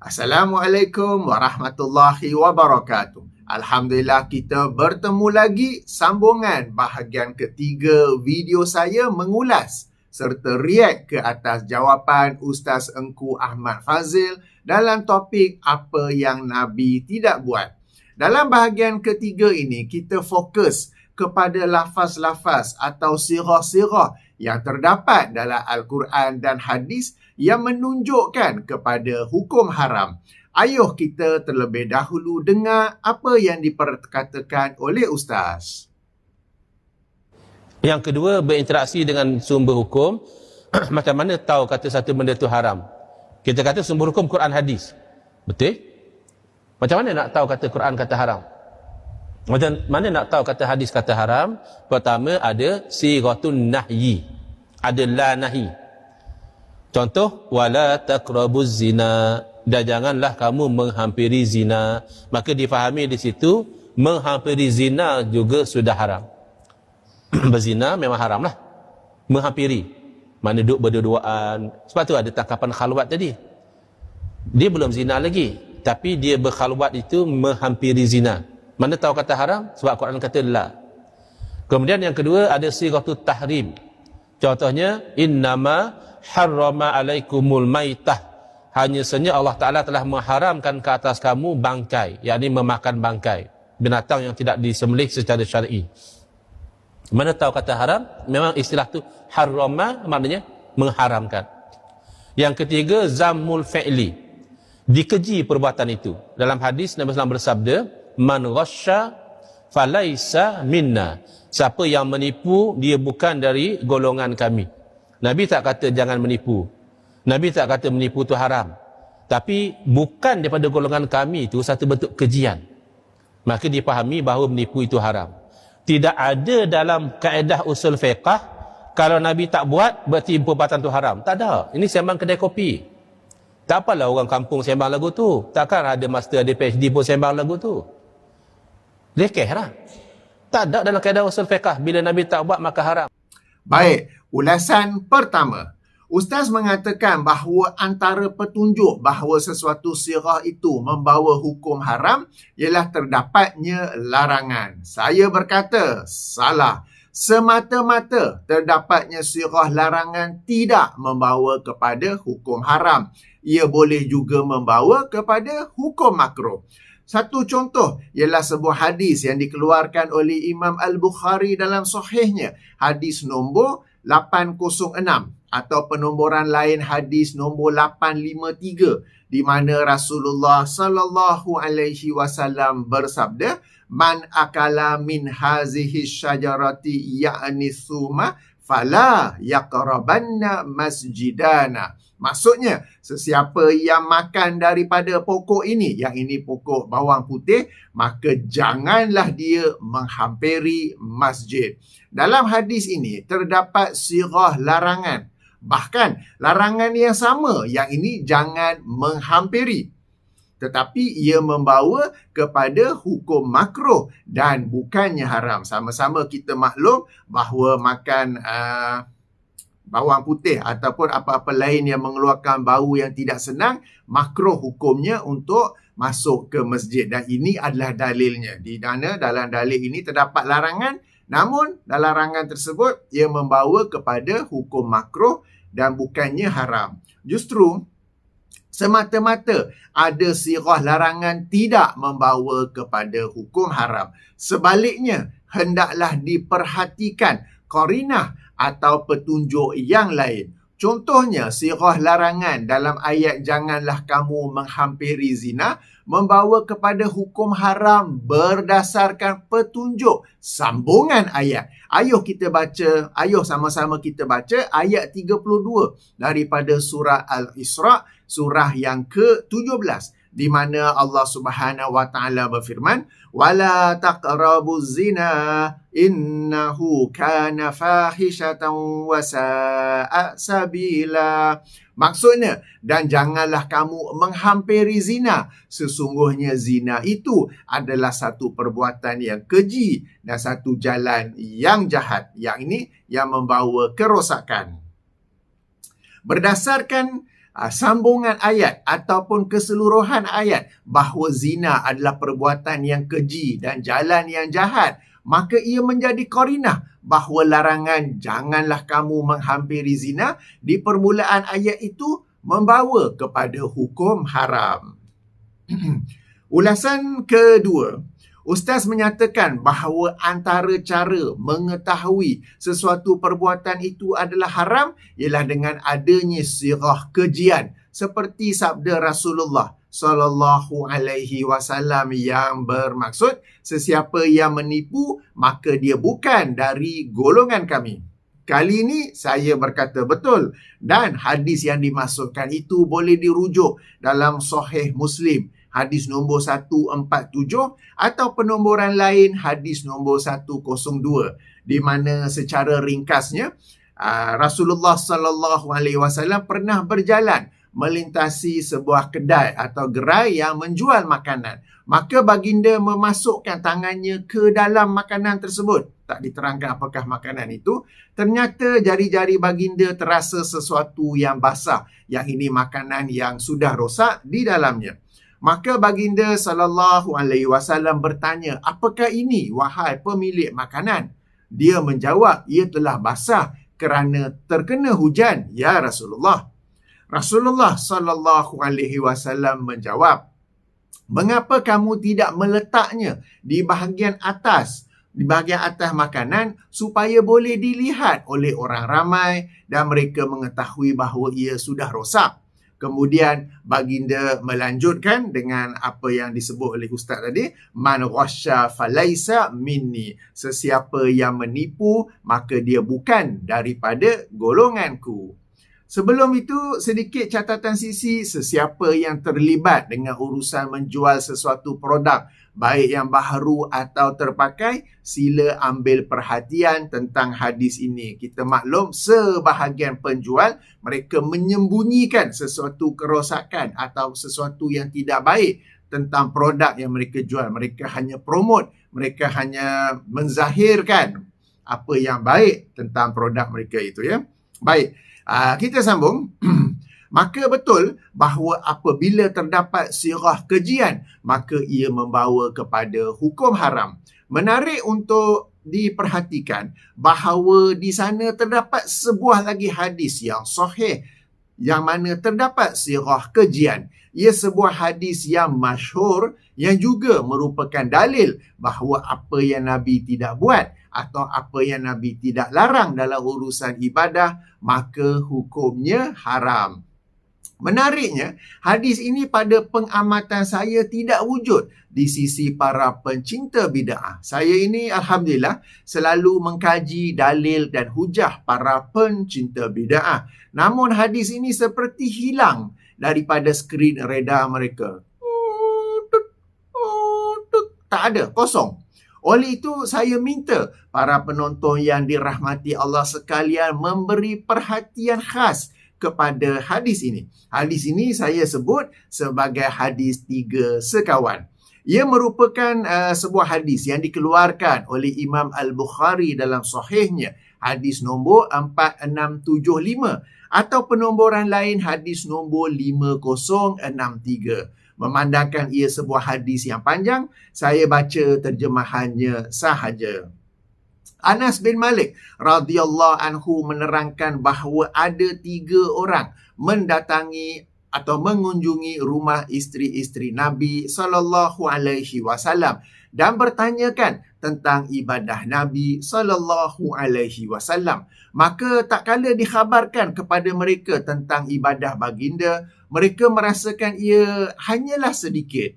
Assalamualaikum warahmatullahi wabarakatuh. Alhamdulillah kita bertemu lagi sambungan bahagian ketiga video saya mengulas serta react ke atas jawapan Ustaz Engku Ahmad Fazil dalam topik apa yang Nabi tidak buat. Dalam bahagian ketiga ini kita fokus kepada lafaz-lafaz atau sirah-sirah yang terdapat dalam Al-Quran dan hadis yang menunjukkan kepada hukum haram. Ayuh kita terlebih dahulu dengar apa yang diperkatakan oleh Ustaz. Yang kedua, berinteraksi dengan sumber hukum. Macam mana tahu kata satu benda tu haram? Kita kata sumber hukum Quran hadis. Betul? Macam mana nak tahu kata Quran kata haram? Macam mana nak tahu kata hadis kata haram? Pertama ada sighatun nahyi. Ada la nahi. Contoh, wala taqrabuz zina, dan janganlah kamu menghampiri zina. Maka difahami di situ menghampiri zina juga sudah haram. Berzina memang haram lah. Menghampiri, mana duduk berdua-duaan. Sebab tu ada tangkapan khalwat tadi. Dia belum zina lagi, tapi dia berkhalwat itu menghampiri zina. Mana tahu kata haram? Sebab Quran kata la. Kemudian yang kedua ada sighatut tahrim. Contohnya, innama harrama alaikumul maitah. Hanya sahaja Allah Ta'ala telah mengharamkan ke atas kamu bangkai, yakni memakan bangkai, binatang yang tidak disembelih secara syar'i. Mana tahu kata haram? Memang istilah tu harrama maknanya mengharamkan. Yang ketiga, zammul fi'li. Dikeji perbuatan itu. Dalam hadis Nabi SAW bersabda, man ghasya falaisa minna. Siapa yang menipu, dia bukan dari golongan kami. Nabi tak kata jangan menipu. Nabi tak kata menipu itu haram. Tapi bukan daripada golongan kami itu satu bentuk kejian. Maka dipahami bahawa menipu itu haram. Tidak ada dalam kaedah usul fiqah, kalau Nabi tak buat, berarti perbuatan itu haram. Tak ada. Ini sembang kedai kopi. Tak apalah orang kampung sembang lagu tu. Takkan ada master, ada PhD pun sembang lagu tu. Lekeh lah. Tak ada dalam kaedah usul fiqah. Bila Nabi tak buat, maka haram. Baik, ulasan pertama. Ustaz mengatakan bahawa antara petunjuk bahawa sesuatu sirah itu membawa hukum haram ialah terdapatnya larangan. Saya berkata, salah. Semata-mata terdapatnya sirah larangan tidak membawa kepada hukum haram. Ia boleh juga membawa kepada hukum makruh. Satu contoh ialah sebuah hadis yang dikeluarkan oleh Imam Al-Bukhari dalam sahihnya. Hadis nombor 806 atau penomboran lain hadis nombor 853, di mana Rasulullah sallallahu alaihi wasallam bersabda, man akala min hazihi syajarati ya'ni suma fala yaqrabanna masjidana. Maksudnya, sesiapa yang makan daripada pokok ini, yang ini pokok bawang putih, maka janganlah dia menghampiri masjid. Dalam hadis ini terdapat sirah larangan. Bahkan larangan yang sama, yang ini jangan menghampiri. Tetapi ia membawa kepada hukum makruh dan bukannya haram. Sama-sama kita maklum bahawa makan bawang putih ataupun apa-apa lain yang mengeluarkan bau yang tidak senang, makruh hukumnya untuk masuk ke masjid. Dan ini adalah dalilnya. Di mana dalam dalil ini terdapat larangan, namun dalam larangan tersebut ia membawa kepada hukum makruh dan bukannya haram. Justru semata-mata ada sirah larangan tidak membawa kepada hukum haram. Sebaliknya, hendaklah diperhatikan qarinah atau petunjuk yang lain. Contohnya, sirah larangan dalam ayat janganlah kamu menghampiri zina membawa kepada hukum haram berdasarkan petunjuk sambungan ayat. Ayuh kita baca, ayuh sama-sama kita baca ayat 32 daripada surah Al-Isra, surah yang ke-17. Di mana Allah Subhanahu wa taala berfirman, wala taqrabuz zina innahu kana fahishatan wa sa'a sabila. Maksudnya, dan janganlah kamu menghampiri zina. Sesungguhnya zina itu adalah satu perbuatan yang keji dan satu jalan yang jahat. Yang ini yang membawa kerosakan. Berdasarkan sambungan ayat ataupun keseluruhan ayat bahawa zina adalah perbuatan yang keji dan jalan yang jahat, maka ia menjadi qarinah bahawa larangan janganlah kamu menghampiri zina di permulaan ayat itu membawa kepada hukum haram. Ulasan kedua, Ustaz menyatakan bahawa antara cara mengetahui sesuatu perbuatan itu adalah haram ialah dengan adanya sirah kejian seperti sabda Rasulullah sallallahu alaihi wasallam yang bermaksud sesiapa yang menipu maka dia bukan dari golongan kami. Kali ini saya berkata betul dan hadis yang dimaksudkan itu boleh dirujuk dalam Sahih Muslim hadis nombor 147 atau penomboran lain hadis nombor 102 di mana secara ringkasnya Rasulullah sallallahu alaihi wasallam pernah berjalan melintasi sebuah kedai atau gerai yang menjual makanan. Maka baginda memasukkan tangannya ke dalam makanan tersebut. Tak diterangkan apakah makanan itu. Ternyata jari-jari baginda terasa sesuatu yang basah. Yang ini makanan yang sudah rosak di dalamnya. Maka baginda sallallahu alaihi wasallam bertanya, "Apakah ini wahai pemilik makanan?" Dia menjawab, "Ia telah basah kerana terkena hujan, ya Rasulullah." Rasulullah sallallahu alaihi wasallam menjawab, "Mengapa kamu tidak meletaknya di bahagian atas makanan supaya boleh dilihat oleh orang ramai dan mereka mengetahui bahawa ia sudah rosak?" Kemudian baginda melanjutkan dengan apa yang disebut oleh ustaz tadi, "Man ghasya falaisa minni." Sesiapa yang menipu maka dia bukan daripada golonganku. Sebelum itu, sedikit catatan sisi sesiapa yang terlibat dengan urusan menjual sesuatu produk, baik yang baharu atau terpakai, sila ambil perhatian tentang hadis ini. Kita maklum, sebahagian penjual, mereka menyembunyikan sesuatu kerosakan atau sesuatu yang tidak baik tentang produk yang mereka jual. Mereka hanya promote, mereka hanya menzahirkan apa yang baik tentang produk mereka itu, ya. Baik. Kita sambung. Maka betul bahawa apabila terdapat sirah kejian, maka ia membawa kepada hukum haram. Menarik untuk diperhatikan bahawa di sana terdapat sebuah lagi hadis yang sahih yang mana terdapat sirah kejian. Ia sebuah hadis yang masyhur yang juga merupakan dalil bahawa apa yang Nabi tidak buat atau apa yang Nabi tidak larang dalam urusan ibadah, maka hukumnya haram. Menariknya, hadis ini pada pengamatan saya tidak wujud di sisi para pencinta bid'ah. Saya ini alhamdulillah selalu mengkaji dalil dan hujah para pencinta bid'ah. Namun hadis ini seperti hilang daripada skrin radar mereka. Tak ada, kosong. Oleh itu, saya minta para penonton yang dirahmati Allah sekalian memberi perhatian khas kepada hadis ini. Hadis ini saya sebut sebagai hadis 3 sekawan. Ia merupakan sebuah hadis yang dikeluarkan oleh Imam Al-Bukhari dalam sahihnya. Hadis nombor 4675 atau penomboran lain hadis nombor 5063. Memandangkan ia sebuah hadis yang panjang, saya baca terjemahannya sahaja. Anas bin Malik radhiyallahu anhu menerangkan bahawa ada 3 orang mendatangi atau mengunjungi rumah isteri-isteri Nabi sallallahu alaihi wasallam dan bertanyakan tentang ibadah Nabi sallallahu alaihi wasallam. Maka tak kala dikhabarkan kepada mereka tentang ibadah baginda, mereka merasakan ia hanyalah sedikit.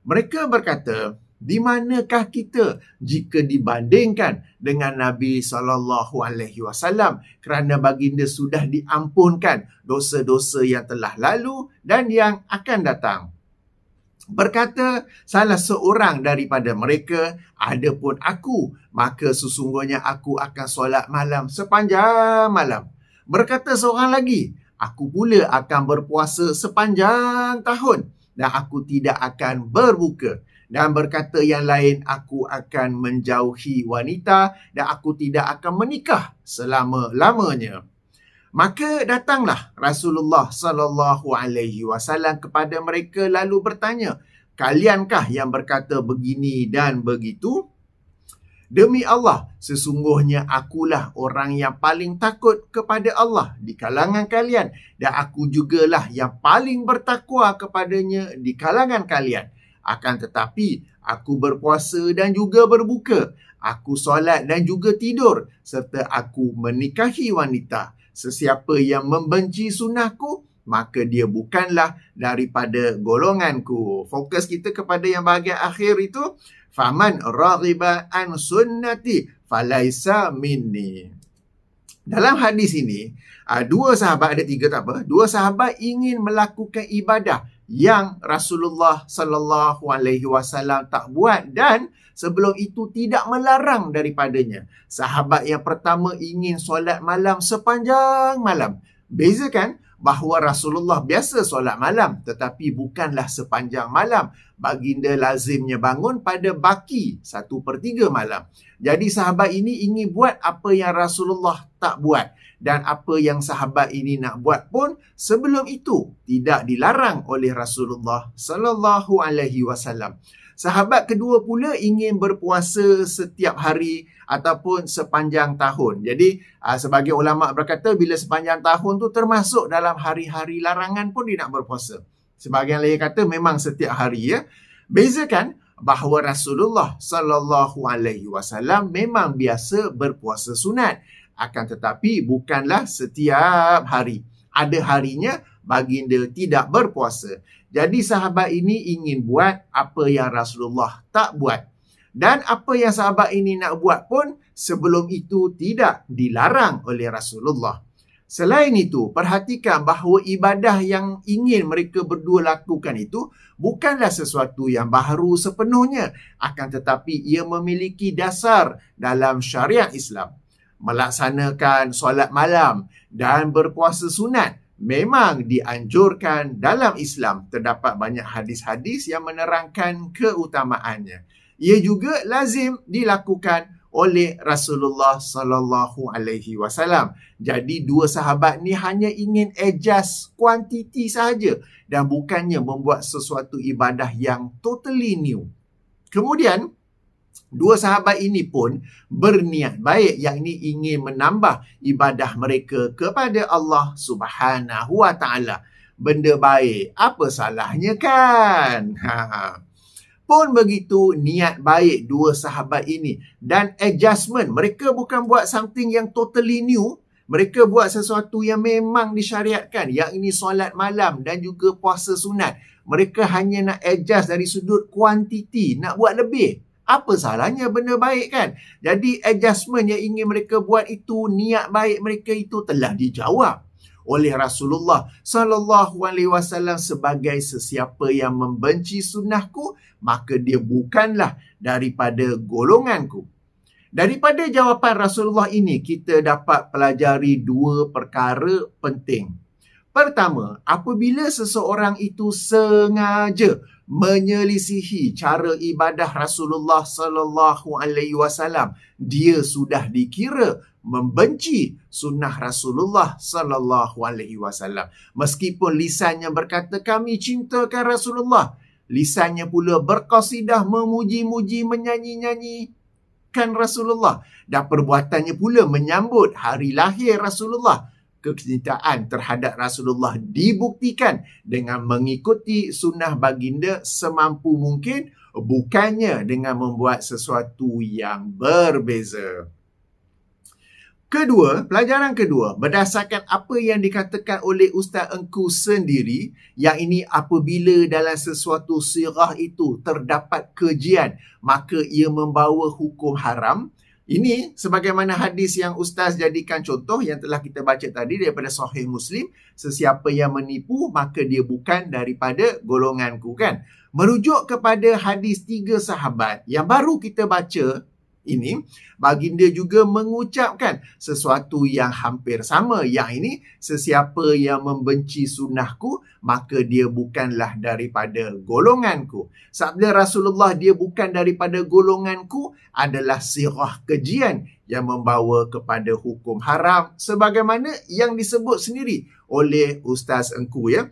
Mereka berkata, "Di manakah kita jika dibandingkan dengan Nabi sallallahu alaihi wasallam kerana baginda sudah diampunkan dosa-dosa yang telah lalu dan yang akan datang?" Berkata salah seorang daripada mereka, "Adapun aku, maka sesungguhnya aku akan solat malam sepanjang malam." Berkata seorang lagi, "Aku pula akan berpuasa sepanjang tahun dan aku tidak akan berbuka." Dan berkata yang lain, "Aku akan menjauhi wanita dan aku tidak akan menikah selama-lamanya." Maka datanglah Rasulullah sallallahu alaihi wasallam kepada mereka lalu bertanya, "Kaliankah yang berkata begini dan begitu?" Demi Allah, sesungguhnya akulah orang yang paling takut kepada Allah di kalangan kalian dan aku jugalah yang paling bertakwa kepadanya di kalangan kalian. Akan tetapi, aku berpuasa dan juga berbuka. Aku solat dan juga tidur serta aku menikahi wanita. Sesiapa yang membenci sunnahku, maka dia bukanlah daripada golonganku. Fokus kita kepada yang bahagian akhir itu. Faman raghiba an sunnati falaisa minni. Dalam hadis ini, dua sahabat, ada tiga tak apa, dua sahabat ingin melakukan ibadah yang Rasulullah sallallahu alaihi wasallam tak buat dan sebelum itu tidak melarang daripadanya. Sahabat yang pertama ingin solat malam sepanjang malam. Beza kan? Bahawa Rasulullah biasa solat malam tetapi bukanlah sepanjang malam. Baginda lazimnya bangun pada baki 1/3 malam. Jadi sahabat ini ingin buat apa yang Rasulullah tak buat. Dan apa yang sahabat ini nak buat pun sebelum itu tidak dilarang oleh Rasulullah sallallahu alaihi wasallam. Sahabat kedua pula ingin berpuasa setiap hari ataupun sepanjang tahun. Jadi sebagai ulama berkata bila sepanjang tahun tu termasuk dalam hari-hari larangan pun dia nak berpuasa. Sebahagian lain kata memang setiap hari ya. Bezakan bahawa Rasulullah sallallahu alaihi wasallam memang biasa berpuasa sunat. Akan tetapi bukanlah setiap hari. Ada harinya baginda tidak berpuasa. Jadi sahabat ini ingin buat apa yang Rasulullah tak buat. Dan apa yang sahabat ini nak buat pun sebelum itu tidak dilarang oleh Rasulullah. Selain itu, perhatikan bahawa ibadah yang ingin mereka berdua lakukan itu bukanlah sesuatu yang baharu sepenuhnya. Akan tetapi ia memiliki dasar dalam syariat Islam. Melaksanakan solat malam dan berpuasa sunat memang dianjurkan dalam Islam. Terdapat banyak hadis-hadis yang menerangkan keutamaannya. Ia juga lazim dilakukan oleh Rasulullah sallallahu alaihi wasallam. Jadi dua sahabat ni hanya ingin adjust kuantiti sahaja dan bukannya membuat sesuatu ibadah yang totally new. Kemudian dua sahabat ini pun berniat baik, yang ini ingin menambah ibadah mereka kepada Allah Subhanahu wa taala. Benda baik, apa salahnya kan? Pun begitu niat baik dua sahabat ini dan adjustment. Mereka bukan buat something yang totally new. Mereka buat sesuatu yang memang disyariatkan. Yang ini solat malam dan juga puasa sunat. Mereka hanya nak adjust dari sudut kuantiti, nak buat lebih. Apa salahnya benda baik kan? Jadi adjustment yang ingin mereka buat itu, niat baik mereka itu telah dijawab oleh Rasulullah sallallahu alaihi wasallam sebagai sesiapa yang membenci sunnahku, maka dia bukanlah daripada golonganku. Daripada jawapan Rasulullah ini, kita dapat pelajari dua perkara penting. Pertama, apabila seseorang itu sengaja menyelisihi cara ibadah Rasulullah sallallahu alaihi wasallam, dia sudah dikira membenci sunnah Rasulullah sallallahu alaihi wasallam. Meskipun lisannya berkata kami cintakan Rasulullah, lisannya pula berqasidah memuji-muji, menyanyi-nyanyikan Rasulullah, dan perbuatannya pula menyambut hari lahir Rasulullah. Kecintaan terhadap Rasulullah dibuktikan dengan mengikuti sunnah baginda semampu mungkin, bukannya dengan membuat sesuatu yang berbeza. Kedua, pelajaran kedua, berdasarkan apa yang dikatakan oleh Ustaz Engku sendiri, yang ini apabila dalam sesuatu sirah itu terdapat kejian, maka ia membawa hukum haram. Ini sebagaimana hadis yang Ustaz jadikan contoh yang telah kita baca tadi daripada Sahih Muslim, sesiapa yang menipu maka dia bukan daripada golonganku kan. Merujuk kepada hadis 3 sahabat yang baru kita baca ini, baginda juga mengucapkan sesuatu yang hampir sama. Yang ini, sesiapa yang membenci sunnahku, maka dia bukanlah daripada golonganku. Sabda Rasulullah, dia bukan daripada golonganku, adalah sirah kejian yang membawa kepada hukum haram. Sebagaimana yang disebut sendiri oleh Ustaz Engku, ya.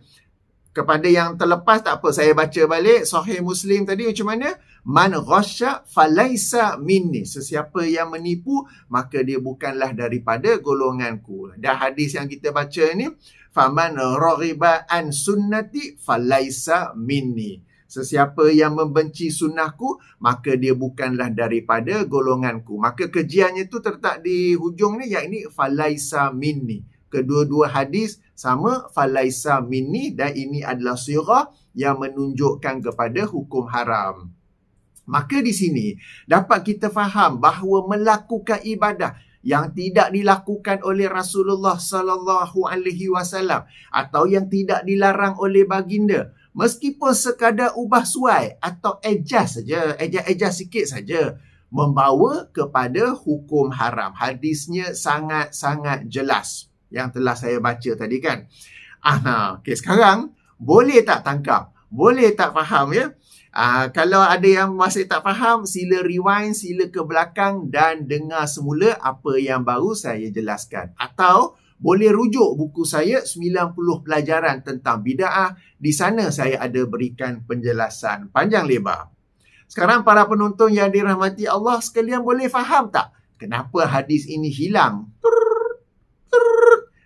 Kepada yang terlepas, tak apa, saya baca balik Sahih Muslim tadi macam mana? Man ghasya falaisa minni. Sesiapa yang menipu, maka dia bukanlah daripada golonganku. Dan hadis yang kita baca ni, faman raghiba an sunnati falaisa minni. Sesiapa yang membenci sunnahku, maka dia bukanlah daripada golonganku. Maka kejiannya tu terletak di hujung ni, yang ini falaisa minni. Kedua-dua hadis sama, falaisa minni, dan ini adalah sirah yang menunjukkan kepada hukum haram. Maka di sini dapat kita faham bahawa melakukan ibadah yang tidak dilakukan oleh Rasulullah sallallahu alaihi wasallam atau yang tidak dilarang oleh baginda, meskipun sekadar ubah suai atau adjust sikit saja, membawa kepada hukum haram. Hadisnya sangat-sangat jelas yang telah saya baca tadi kan. Okey, sekarang boleh tak tangkap? Boleh tak faham, ya? Kalau ada yang masih tak faham, sila rewind, sila ke belakang dan dengar semula apa yang baru saya jelaskan. Atau boleh rujuk buku saya 90 pelajaran tentang bid'ah. Di sana saya ada berikan penjelasan panjang lebar. Sekarang para penonton yang dirahmati Allah sekalian, boleh faham tak kenapa hadis ini hilang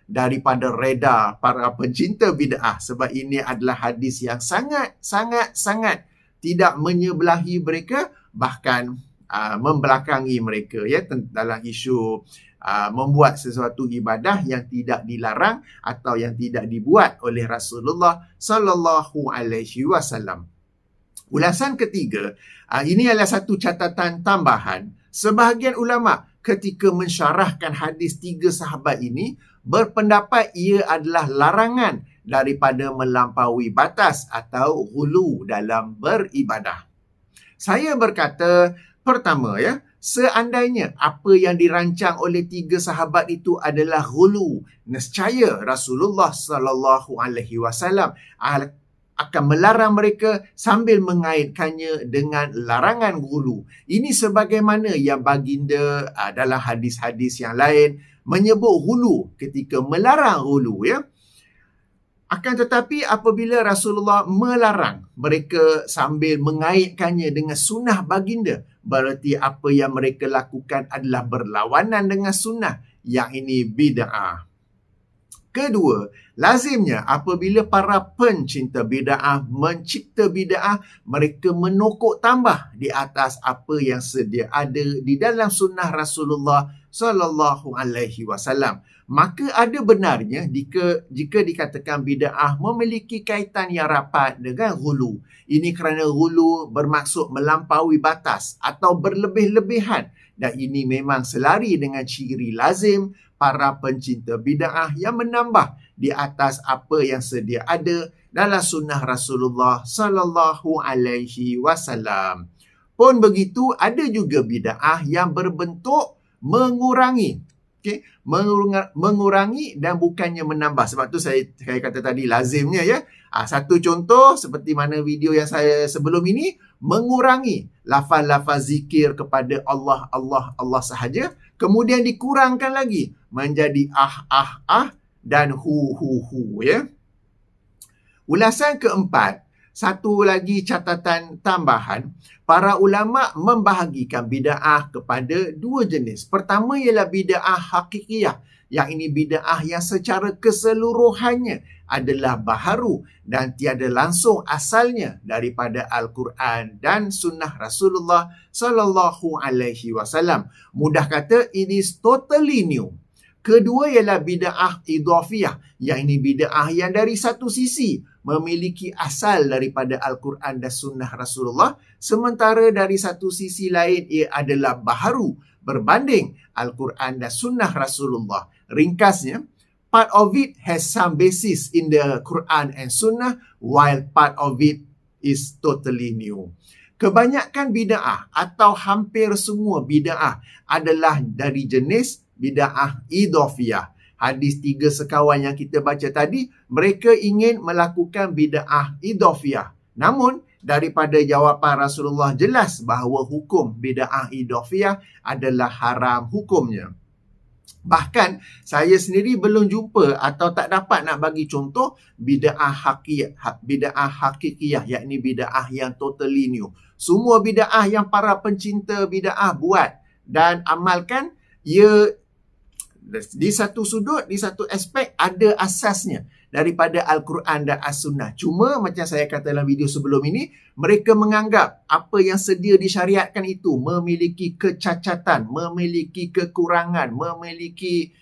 daripada radar para pencinta bid'ah? Sebab ini adalah hadis yang sangat tidak menyebelahi mereka, bahkan membelakangi mereka, ya, dalam isu membuat sesuatu ibadah yang tidak dilarang atau yang tidak dibuat oleh Rasulullah sallallahu alaihi wasallam. Ulasan ketiga, ini adalah satu catatan tambahan. Sebahagian ulama ketika mensyarahkan hadis 3 sahabat ini berpendapat ia adalah larangan daripada melampaui batas atau ghulu dalam beribadah. Saya berkata, pertama, ya, seandainya apa yang dirancang oleh 3 sahabat itu adalah ghulu, nescaya Rasulullah sallallahu alaihi wasallam akan melarang mereka sambil mengaitkannya dengan larangan ghulu. Ini sebagaimana yang baginda dalam hadis-hadis yang lain menyebut ghulu ketika melarang ghulu, ya. Akan tetapi apabila Rasulullah melarang mereka sambil mengaitkannya dengan sunnah baginda, berarti apa yang mereka lakukan adalah berlawanan dengan sunnah. Yang ini bid'ah. Kedua, lazimnya apabila para pencinta bid'ah mencipta bid'ah, mereka menokok tambah di atas apa yang sedia ada di dalam sunnah Rasulullah sallallahu alaihi wasallam. Maka ada benarnya jika dikatakan bid'ah memiliki kaitan yang rapat dengan ghulu. Ini kerana ghulu bermaksud melampaui batas atau berlebih-lebihan, dan ini memang selari dengan ciri lazim para pencinta bid'ah yang menambah di atas apa yang sedia ada dalam sunnah Rasulullah sallallahu alaihi wasallam. Pun begitu, ada juga bid'ah yang berbentuk mengurangi. Okey, mengurangi dan bukannya menambah. Sebab tu saya kata tadi lazimnya, ya. Satu contoh seperti mana video yang saya sebelum ini, mengurangi lafaz-lafaz zikir kepada Allah sahaja, kemudian dikurangkan lagi menjadi dan hu, ya. Ulasan keempat, satu lagi catatan tambahan, para ulama membahagikan bid'ah kepada 2 jenis. Pertama ialah bid'ah hakikiyah. Yang ini bid'ah yang secara keseluruhannya adalah baharu dan tiada langsung asalnya daripada Al-Quran dan sunnah Rasulullah sallallahu alaihi wasallam. Mudah kata, it is totally new. Kedua ialah bid'ah idhafiyah. Yang ini bid'ah yang dari satu sisi memiliki asal daripada Al-Quran dan sunnah Rasulullah, sementara dari satu sisi lain ia adalah baharu berbanding Al-Quran dan sunnah Rasulullah. Ringkasnya, part of it has some basis in the Quran and sunnah, while part of it is totally new. Kebanyakan bid'ah atau hampir semua bid'ah adalah dari jenis bid'ah idhofiyah. Hadis 3 sekawan yang kita baca tadi, mereka ingin melakukan bid'ah idhofiyah. Namun, daripada jawapan Rasulullah jelas bahawa hukum bid'ah idhofiyah adalah haram hukumnya. Bahkan saya sendiri belum jumpa atau tak dapat nak bagi contoh bid'ah hakikiyah, yakni bid'ah yang totally new. Semua bid'ah yang para pencinta bid'ah buat dan amalkan, ia di satu sudut, di satu aspek ada asasnya daripada Al-Quran dan As-Sunnah. Cuma macam saya kata dalam video sebelum ini, mereka menganggap apa yang sedia disyariatkan itu memiliki kecacatan, memiliki kekurangan, memiliki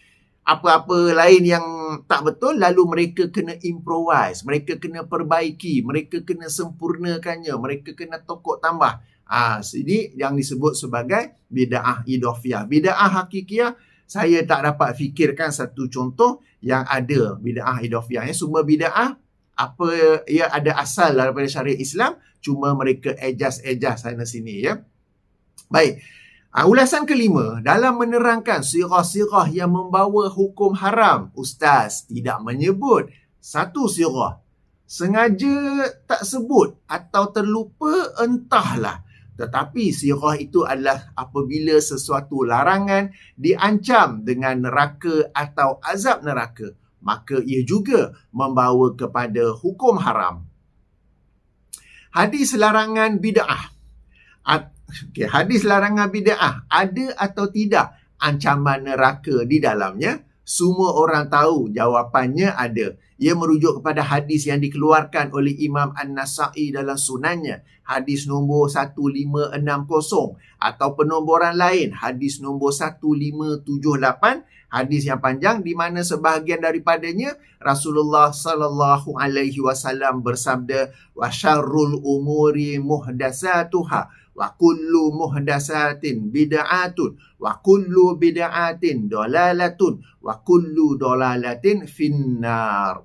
apa-apa lain yang tak betul, lalu mereka kena improvise, mereka kena perbaiki, mereka kena sempurnakannya, mereka kena tokok tambah. Jadi yang disebut sebagai bid'ah idhofiyah. Bid'ah hakikiyah, saya tak dapat fikirkan satu contoh yang ada bid'ah idhofiyah. Semua bid'ah apa ia ada asal daripada syariat Islam, cuma mereka adjust sana sini ya. Baik. Ulasan kelima, dalam menerangkan sirah-sirah yang membawa hukum haram, Ustaz tidak menyebut satu sirah. Sengaja tak sebut atau terlupa, entahlah. Tetapi sirah itu adalah apabila sesuatu larangan diancam dengan neraka atau azab neraka, maka ia juga membawa kepada hukum haram. Hadis larangan bid'ah. Hadis larangan bid'ah, ada atau tidak ancaman neraka di dalamnya? Semua orang tahu jawapannya ada. Ia merujuk kepada hadis yang dikeluarkan oleh Imam An-Nasa'i dalam sunannya. Hadis nombor 1560 atau penomboran lain, hadis nombor 1578. Hadis yang panjang di mana sebahagian daripadanya Rasulullah sallallahu alaihi wasallam bersabda, wa syarrul umuri muhdatsatuha wa kullu muhdatsatin bid'atun wa kullu bid'atin dalalatun wa kullu dalalatin finnar.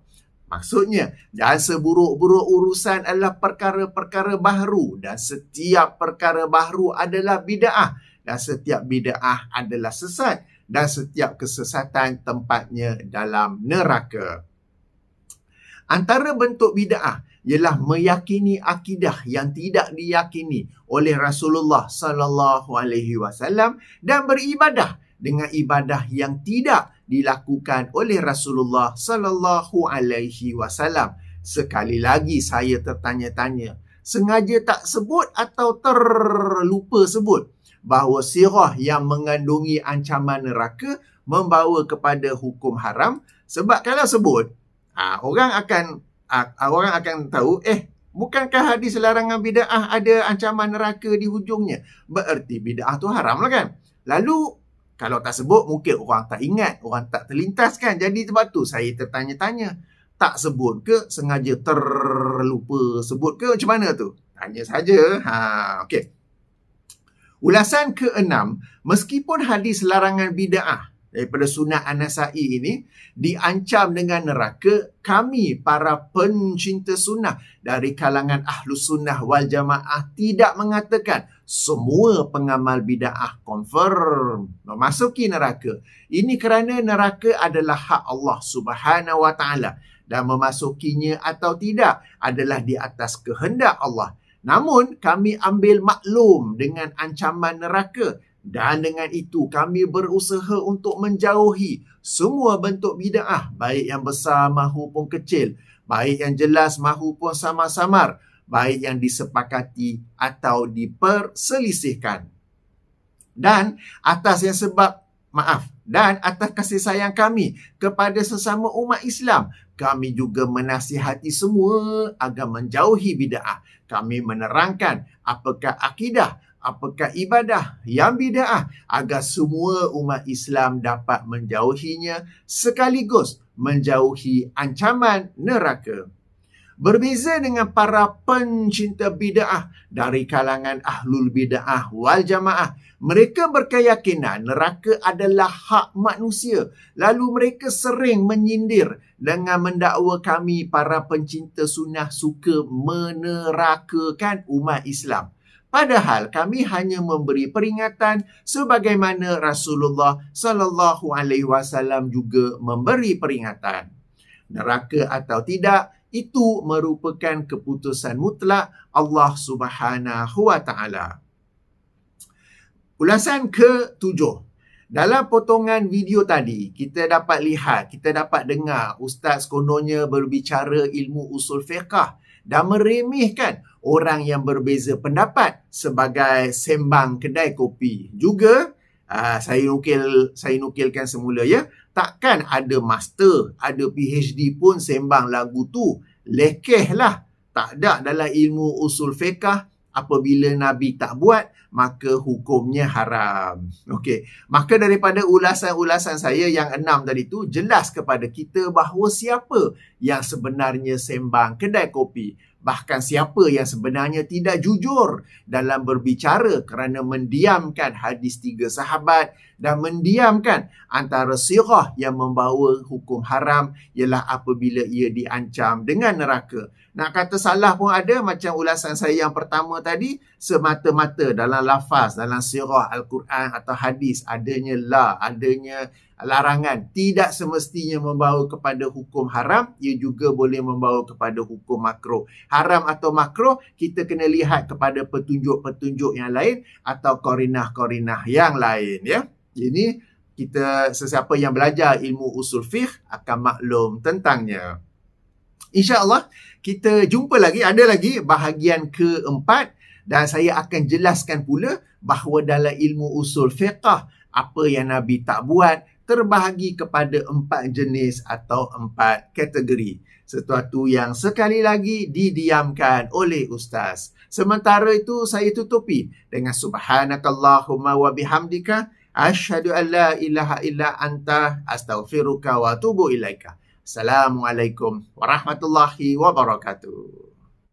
Maksudnya, dan seburuk-buruk urusan adalah perkara-perkara baharu, dan setiap perkara baharu adalah bid'ah, dan setiap bid'ah adalah sesat, dan setiap kesesatan tempatnya dalam neraka. Antara bentuk bid'ah ialah meyakini akidah yang tidak diyakini oleh Rasulullah sallallahu alaihi wasallam dan beribadah dengan ibadah yang tidak dilakukan oleh Rasulullah sallallahu alaihi wasallam. Sekali lagi saya tertanya-tanya, sengaja tak sebut atau terlupa sebut bahawa sirah yang mengandungi ancaman neraka membawa kepada hukum haram? Sebab kalau sebut, orang akan tahu, bukankah hadis larangan bid'ah ada ancaman neraka di hujungnya? Bererti bid'ah tu haram lah kan? Lalu kalau tak sebut, mungkin orang tak ingat, orang tak terlintas kan? Jadi sebab tu saya tertanya-tanya, tak sebut ke, sengaja terlupa sebut ke, macam mana tu? Tanya saja. Okey. Ulasan ke-6, meskipun hadis larangan bid'ah daripada sunat An-Nasa'i ini diancam dengan neraka, kami para pencinta sunnah dari kalangan Ahlus Sunnah wal Jamaah tidak mengatakan semua pengamal bid'ah confirm memasuki neraka. Ini kerana neraka adalah hak Allah Subhanahu wa taala dan memasukinya atau tidak adalah di atas kehendak Allah. Namun kami ambil maklum dengan ancaman neraka, dan dengan itu kami berusaha untuk menjauhi semua bentuk bid'ah, baik yang besar mahupun kecil, baik yang jelas mahupun samar-samar, baik yang disepakati atau diperselisihkan. Dan atas kasih sayang kami kepada sesama umat Islam, kami juga menasihati semua agar menjauhi bid'ah. Kami menerangkan apakah akidah, apakah ibadah yang bid'ah agar semua umat Islam dapat menjauhinya sekaligus menjauhi ancaman neraka. Berbeza dengan para pencinta bid'ah dari kalangan ahlul bid'ah wal jamaah, mereka berkeyakinan neraka adalah hak manusia. Lalu mereka sering menyindir dengan mendakwa kami para pencinta sunnah suka menerakakan umat Islam. Padahal kami hanya memberi peringatan sebagaimana Rasulullah sallallahu alaihi wasallam juga memberi peringatan. Neraka atau tidak, itu merupakan keputusan mutlak Allah Subhanahu wa taala. Ulasan ke-7. Dalam potongan video tadi, kita dapat lihat, kita dapat dengar Ustaz kononnya berbicara ilmu usul fiqh dan meremehkan orang yang berbeza pendapat sebagai sembang kedai kopi. Juga, saya nukilkan semula ya, takkan ada master, ada PhD pun sembang lagu tu. Lekeh lah. Tak ada dalam ilmu usul fiqh. Apabila Nabi tak buat, maka hukumnya haram. Okey. Maka daripada ulasan-ulasan saya yang 6 tadi tu, jelas kepada kita bahawa siapa yang sebenarnya sembang kedai kopi. Bahkan siapa yang sebenarnya tidak jujur dalam berbicara kerana mendiamkan hadis 3 sahabat dan mendiamkan antara sirah yang membawa hukum haram ialah apabila ia diancam dengan neraka. Nak kata salah pun ada, macam ulasan saya yang pertama tadi, semata-mata dalam lafaz, dalam sirah Al-Quran atau hadis adanya adanya larangan. Tidak semestinya membawa kepada hukum haram, ia juga boleh membawa kepada hukum makruh. Haram atau makruh, kita kena lihat kepada petunjuk-petunjuk yang lain atau korinah-korinah yang lain. Ya. Jadi, sesiapa yang belajar ilmu usul fiqh akan maklum tentangnya. InsyaAllah, kita jumpa lagi, ada lagi bahagian keempat dan saya akan jelaskan pula bahawa dalam ilmu usul fiqh, apa yang Nabi tak buat, terbahagi kepada 4 jenis atau 4 kategori. Sesuatu yang sekali lagi didiamkan oleh Ustaz. Sementara itu, saya tutupi dengan subhanakallahumma wa bihamdika, asyhadu an la ilaha illa anta, astaghfiruka wa atubu ilaika. Assalamualaikum warahmatullahi wabarakatuh.